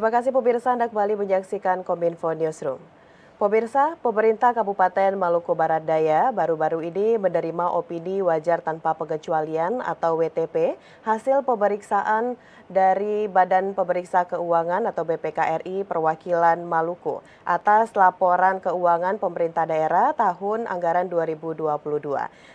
Terima kasih pemirsa Anda kembali menyaksikan Kominfo Newsroom. Pemirsa, pemerintah Kabupaten Maluku Barat Daya baru-baru ini menerima opini wajar tanpa pengecualian atau WTP hasil pemeriksaan dari Badan Pemeriksa Keuangan atau BPK RI Perwakilan Maluku atas laporan keuangan pemerintah daerah tahun anggaran 2022.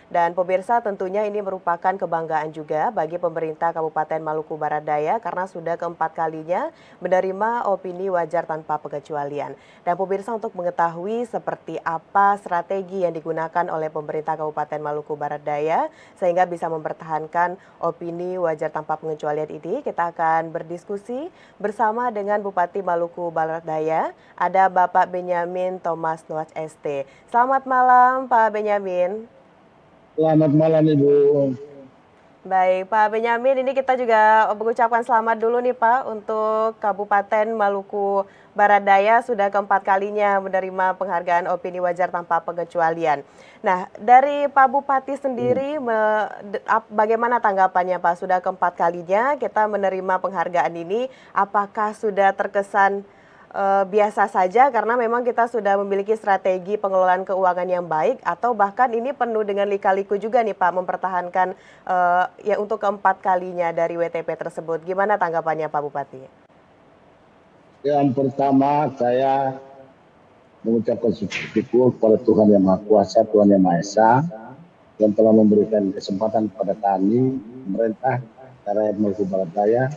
Dan pemirsa tentunya ini merupakan kebanggaan juga bagi pemerintah Kabupaten Maluku Barat Daya karena sudah keempat kalinya menerima opini wajar tanpa pengecualian. Dan pemirsa untuk mengetahui seperti apa strategi yang digunakan oleh pemerintah Kabupaten Maluku Barat Daya sehingga bisa mempertahankan opini wajar tanpa pengecualian ini, kita akan berdiskusi bersama dengan Bupati Maluku Barat Daya, ada Bapak Benyamin Thomas Noach ST. Selamat malam Pak Benyamin. Selamat malam Ibu. Baik, Pak Benyamin, ini kita juga mengucapkan selamat dulu nih Pak untuk Kabupaten Maluku Barat Daya sudah keempat kalinya menerima penghargaan opini wajar tanpa pengecualian. Nah, dari Pak Bupati sendiri, bagaimana tanggapannya Pak? Sudah keempat kalinya kita menerima penghargaan ini, apakah sudah terkesan biasa saja karena memang kita sudah memiliki strategi pengelolaan keuangan yang baik atau bahkan ini penuh dengan lika-liku juga nih Pak mempertahankan ya untuk keempat kalinya dari WTP tersebut. Gimana tanggapannya Pak Bupati? Yang pertama saya mengucapkan syukur kepada Tuhan Yang Maha Kuasa, Tuhan Yang Maha Esa yang telah memberikan kesempatan kepada kami, pemerintah rakyat Maluku Barat Daya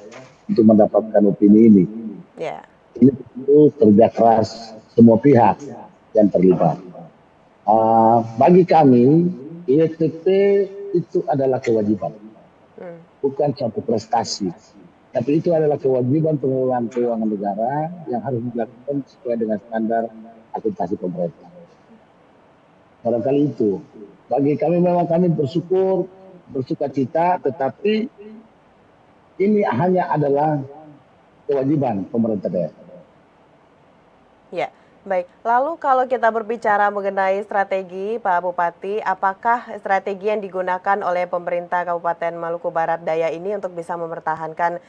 untuk mendapatkan opini ini. Yeah. Ini tentu kerja keras semua pihak yang terlibat. Bagi kami, WTP itu adalah kewajiban, bukan suatu prestasi. Tapi itu adalah kewajiban pengelolaan keuangan negara yang harus dilakukan sesuai dengan standar akreditasi pemerintah. Barangkali itu. Bagi kami memang kami bersuka cita, tetapi ini hanya adalah kewajiban pemerintah daerah. Ya, baik. Lalu kalau kita berbicara mengenai strategi, Pak Bupati, apakah strategi yang digunakan oleh pemerintah Kabupaten Maluku Barat Daya ini untuk bisa mempertahankan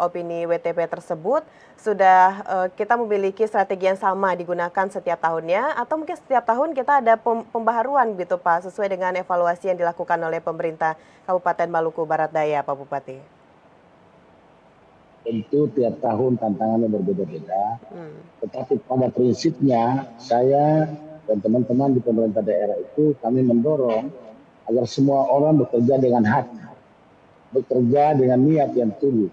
opini WTP tersebut, sudah kita memiliki strategi yang sama digunakan setiap tahunnya, atau mungkin setiap tahun kita ada pembaharuan gitu Pak, sesuai dengan evaluasi yang dilakukan oleh pemerintah Kabupaten Maluku Barat Daya, Pak Bupati? Tentu tiap tahun tantangannya berbeda-beda, tetapi pada prinsipnya saya dan teman-teman di pemerintah daerah itu kami mendorong agar semua orang bekerja dengan hati, bekerja dengan niat yang tulus,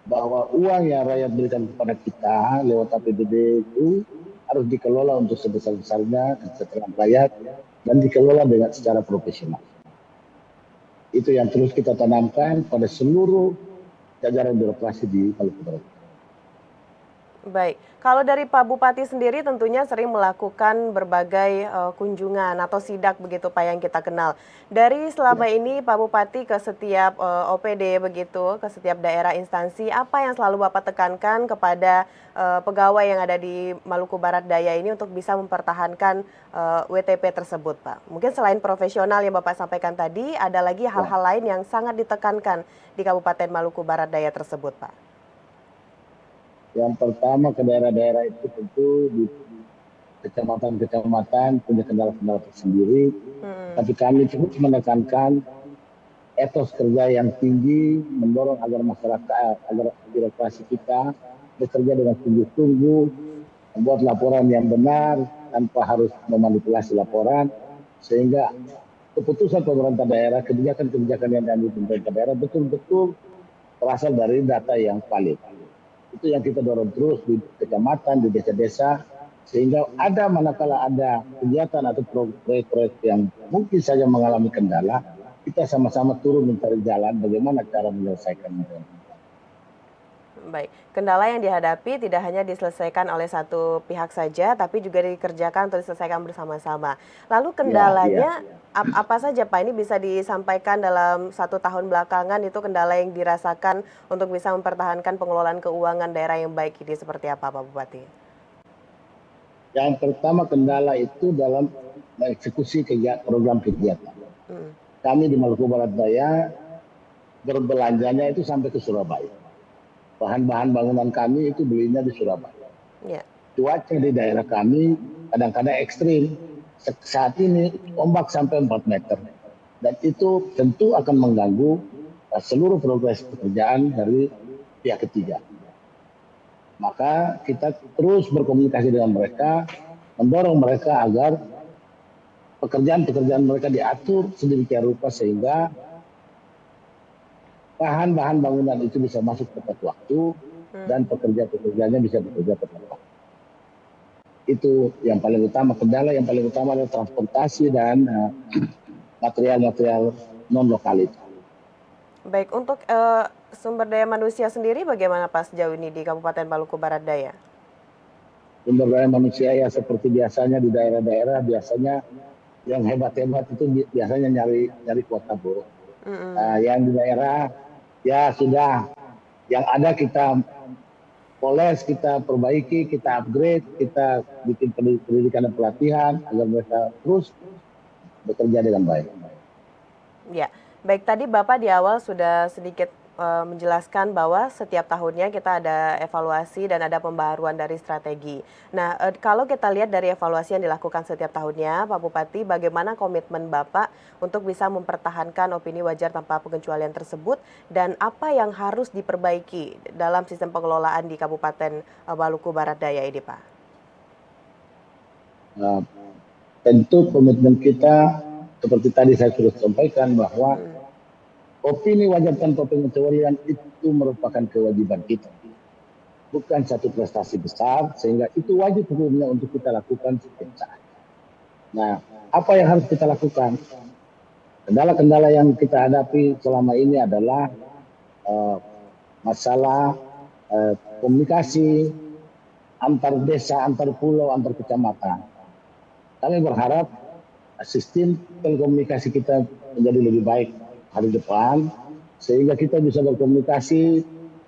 bahwa uang yang rakyat berikan kepada kita lewat APBD itu harus dikelola untuk sebesar-besarnya kesejahteraan rakyat dan dikelola dengan secara profesional. Itu yang terus kita tanamkan pada seluruh jajaran birokrasi di Maluku Barat. Baik, kalau dari Pak Bupati sendiri tentunya sering melakukan berbagai kunjungan atau sidak begitu Pak yang kita kenal. Dari selama ini Pak Bupati ke setiap OPD begitu, ke setiap daerah instansi, apa yang selalu Bapak tekankan kepada pegawai yang ada di Maluku Barat Daya ini untuk bisa mempertahankan WTP tersebut Pak? Mungkin selain profesional yang Bapak sampaikan tadi, ada lagi hal-hal lain yang sangat ditekankan di Kabupaten Maluku Barat Daya tersebut Pak? Yang pertama ke daerah-daerah itu tentu di kecamatan-kecamatan punya kendala-kendala tersendiri. Tapi kami terus menekankan etos kerja yang tinggi, mendorong agar masyarakat, agar birokrasi kita bekerja dengan sungguh-sungguh, membuat laporan yang benar tanpa harus memanipulasi laporan, sehingga keputusan pemerintah daerah, kebijakan-kebijakan yang diambil pemerintah daerah betul-betul berasal dari data yang valid. Itu yang kita dorong terus di kecamatan, di desa-desa, sehingga ada manakala ada kegiatan atau proyek-proyek yang mungkin saja mengalami kendala, kita sama-sama turun mencari jalan bagaimana cara menyelesaikannya. Baik, kendala yang dihadapi tidak hanya diselesaikan oleh satu pihak saja, tapi juga dikerjakan atau diselesaikan bersama-sama. Lalu kendalanya apa saja Pak? Ini bisa disampaikan dalam 1 tahun belakangan itu kendala yang dirasakan untuk bisa mempertahankan pengelolaan keuangan daerah yang baik ini seperti apa Pak Bupati? Yang pertama kendala itu dalam mengeksekusi program kegiatan. Kami di Maluku Barat Daya berbelanjanya itu sampai ke Surabaya. bahan-bahan bangunan kami itu belinya di Surabaya. Ya. Cuaca di daerah kami kadang-kadang ekstrim. Saat ini ombak sampai 4 meter. Dan itu tentu akan mengganggu seluruh progres pekerjaan dari pihak ketiga. Maka kita terus berkomunikasi dengan mereka, mendorong mereka agar pekerjaan-pekerjaan mereka diatur sedemikian rupa sehingga bahan-bahan bangunan itu bisa masuk tepat waktu dan pekerja-pekerjanya bisa bekerja tepat waktu. Itu yang paling utama. Kendala yang paling utama adalah transportasi dan material-material non-lokal itu. Baik, untuk sumber daya manusia sendiri bagaimana Pak sejauh ini di Kabupaten Maluku Barat Daya? Sumber daya manusia ya seperti biasanya di daerah-daerah, biasanya yang hebat-hebat itu biasanya nyari kuota, Bu. Yang di daerah ya sudah, yang ada kita poles, kita perbaiki, kita upgrade, kita bikin pendidikan dan pelatihan agar mereka terus bekerja dengan baik. Ya, baik, tadi Bapak di awal sudah sedikit menjelaskan bahwa setiap tahunnya kita ada evaluasi dan ada pembaharuan dari strategi. Nah, kalau kita lihat dari evaluasi yang dilakukan setiap tahunnya, Pak Bupati, bagaimana komitmen Bapak untuk bisa mempertahankan opini wajar tanpa pengecualian tersebut dan apa yang harus diperbaiki dalam sistem pengelolaan di Kabupaten Maluku Barat Daya ini, Pak? Tentu komitmen kita seperti tadi saya sudah sampaikan bahwa opini wajar tanpa pengecualian itu merupakan kewajiban kita. Bukan satu prestasi besar, sehingga itu wajib hukumnya untuk kita lakukan setiap saat. Nah, apa yang harus kita lakukan? Kendala-kendala yang kita hadapi selama ini adalah masalah komunikasi antar desa, antar pulau, antar kecamatan. Kami berharap sistem telekomunikasi kita menjadi lebih baik hari depan, sehingga kita bisa berkomunikasi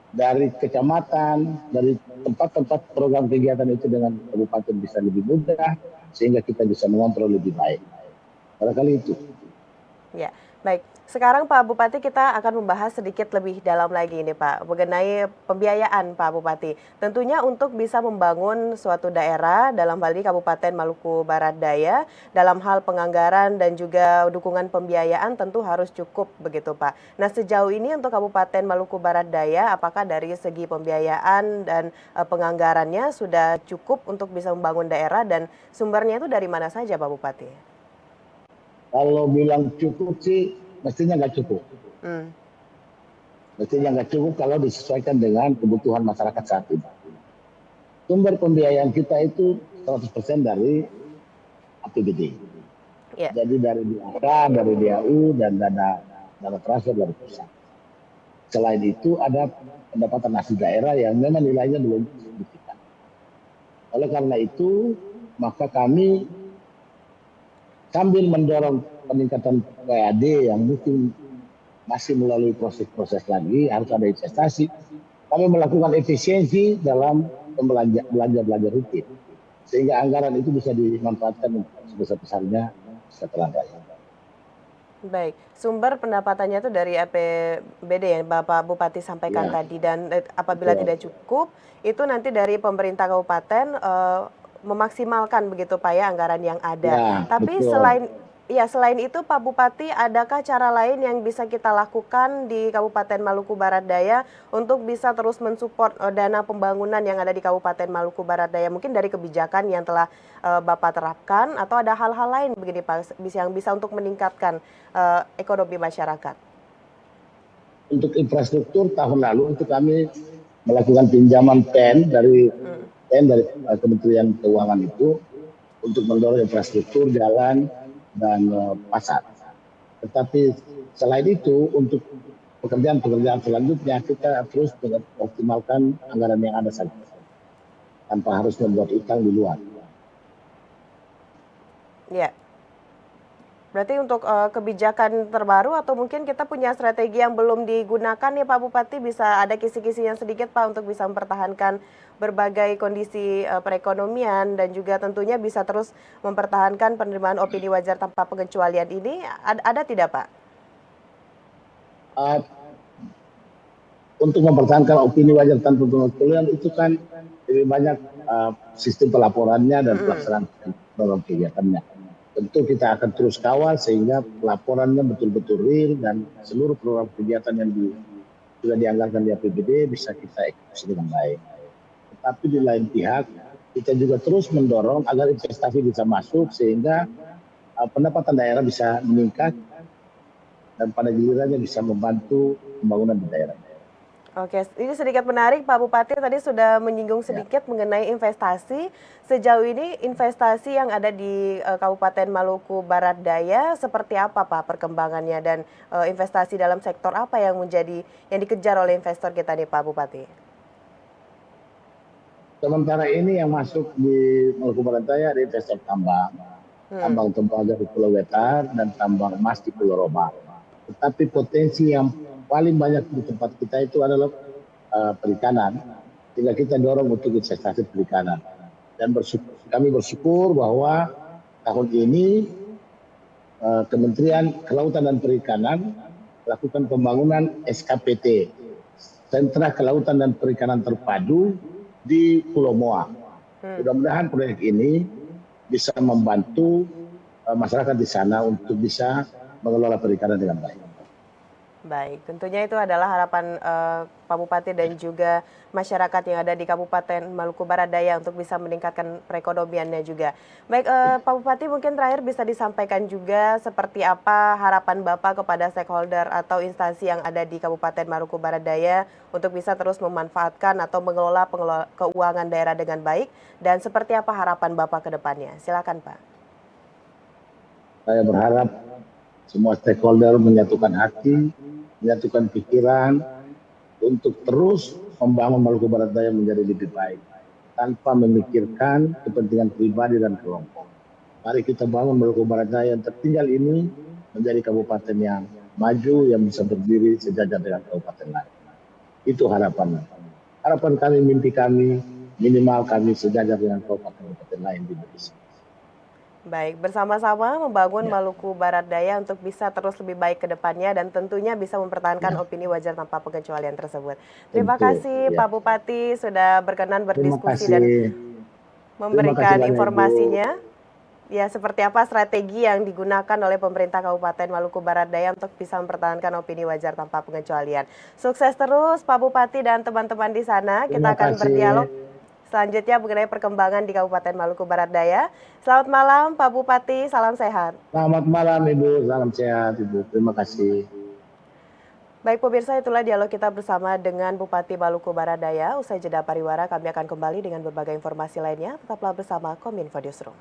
dari kecamatan, dari tempat-tempat program kegiatan itu dengan kabupaten bisa lebih mudah, sehingga kita bisa mengontrol lebih baik. Barangkali itu. Ya, baik. Sekarang Pak Bupati kita akan membahas sedikit lebih dalam lagi ini Pak, mengenai pembiayaan Pak Bupati. Tentunya untuk bisa membangun suatu daerah, dalam hal ini Kabupaten Maluku Barat Daya, dalam hal penganggaran dan juga dukungan pembiayaan tentu harus cukup begitu Pak. Nah sejauh ini untuk Kabupaten Maluku Barat Daya, apakah dari segi pembiayaan dan penganggarannya sudah cukup untuk bisa membangun daerah dan sumbernya itu dari mana saja Pak Bupati? Kalau bilang cukup sih, mestinya nggak cukup. Mestinya nggak cukup kalau disesuaikan dengan kebutuhan masyarakat saat ini. Sumber pembiayaan kita itu 100% dari APBD. Yeah. Jadi dari DAK, dari DAU, dan dana transfer dari pusat. Selain itu ada pendapatan asli daerah yang memang nilainya belum signifikan. Oleh karena itu, maka kami sambil mendorong peningkatan PAD yang mungkin masih melalui proses-proses lagi, harus ada investasi. Kami melakukan efisiensi dalam belanja rutin, sehingga anggaran itu bisa dimanfaatkan sebesar-besarnya setelah raya. Baik, sumber pendapatannya itu dari APBD yang Bapak Bupati sampaikan tadi, dan apabila tidak cukup, itu nanti dari pemerintah kabupaten memaksimalkan begitu Pak ya anggaran yang ada. Tapi betul. Selain itu Pak Bupati, adakah cara lain yang bisa kita lakukan di Kabupaten Maluku Barat Daya untuk bisa terus mensupport dana pembangunan yang ada di Kabupaten Maluku Barat Daya? Mungkin dari kebijakan yang telah Bapak terapkan atau ada hal-hal lain begini Pak yang bisa untuk meningkatkan ekonomi masyarakat? Untuk infrastruktur tahun lalu itu kami melakukan pinjaman PEN dari Kementerian Keuangan itu untuk mendorong infrastruktur jalan dan pasar. Tetapi selain itu untuk pekerjaan-pekerjaan selanjutnya kita terus optimalkan anggaran yang ada saja tanpa harus membuat utang di luar. Ya. Berarti untuk kebijakan terbaru atau mungkin kita punya strategi yang belum digunakan ya Pak Bupati, bisa ada kisi-kisi yang sedikit Pak untuk bisa mempertahankan berbagai kondisi perekonomian dan juga tentunya bisa terus mempertahankan penerimaan opini wajar tanpa pengecualian ini, ada tidak Pak? untuk mempertahankan opini wajar tanpa pengecualian itu kan lebih banyak sistem pelaporannya dan pelaksanaan program kegiatannya. Tentu kita akan terus kawal sehingga pelaporannya betul-betul real dan seluruh program kegiatan yang sudah dianggarkan di APBD bisa kita eksekusi dengan baik. Tetapi di lain pihak kita juga terus mendorong agar investasi bisa masuk sehingga pendapatan daerah bisa meningkat dan pada gilirannya bisa membantu pembangunan di daerah. Oke, ini sedikit menarik Pak Bupati tadi sudah menyinggung sedikit mengenai investasi. Sejauh ini investasi yang ada di Kabupaten Maluku Barat Daya seperti apa Pak perkembangannya dan investasi dalam sektor apa yang dikejar oleh investor kita nih Pak Bupati? Sementara ini yang masuk di Maluku Barat Daya ada investor tambang, tambang tembaga di Pulau Wetar dan tambang emas di Pulau Roma. Tetapi potensi yang paling banyak di tempat kita itu adalah perikanan, sehingga kita dorong untuk investasi perikanan. Dan kami bersyukur bahwa tahun ini Kementerian Kelautan dan Perikanan melakukan pembangunan SKPT, Sentra Kelautan dan Perikanan Terpadu di Pulau Moa. Mudah-mudahan proyek ini bisa membantu masyarakat di sana untuk bisa mengelola perikanan dengan baik. Baik, tentunya itu adalah harapan Pak Bupati dan juga masyarakat yang ada di Kabupaten Maluku Barat Daya untuk bisa meningkatkan perekonomiannya juga. Baik, Pak Bupati mungkin terakhir bisa disampaikan juga seperti apa harapan Bapak kepada stakeholder atau instansi yang ada di Kabupaten Maluku Barat Daya untuk bisa terus memanfaatkan atau mengelola keuangan daerah dengan baik dan seperti apa harapan Bapak ke depannya. Silakan Pak. Saya berharap semua stakeholder menyatukan hati, menyatukan pikiran untuk terus membangun Maluku Barat Daya menjadi lebih baik tanpa memikirkan kepentingan pribadi dan kelompok. Mari kita bangun Maluku Barat Daya yang tertinggal ini menjadi kabupaten yang maju yang bisa berdiri sejajar dengan kabupaten lain. Itu harapan. Harapan kami, mimpi kami, minimal kami sejajar dengan kabupaten lain di Indonesia. Baik, bersama-sama membangun Maluku Barat Daya untuk bisa terus lebih baik ke depannya dan tentunya bisa mempertahankan opini wajar tanpa pengecualian tersebut. Terima kasih Pak Bupati sudah berkenan berdiskusi dan memberikan informasinya. Ya, seperti apa strategi yang digunakan oleh pemerintah Kabupaten Maluku Barat Daya untuk bisa mempertahankan opini wajar tanpa pengecualian. Sukses terus Pak Bupati dan teman-teman di sana. Kita akan berdialog selanjutnya mengenai perkembangan di Kabupaten Maluku Barat Daya. Selamat malam Pak Bupati, salam sehat. Selamat malam Ibu, salam sehat Ibu. Terima kasih. Baik pemirsa, itulah dialog kita bersama dengan Bupati Maluku Barat Daya. Usai jeda pariwara, kami akan kembali dengan berbagai informasi lainnya. Tetaplah bersama Kominfo Newsroom.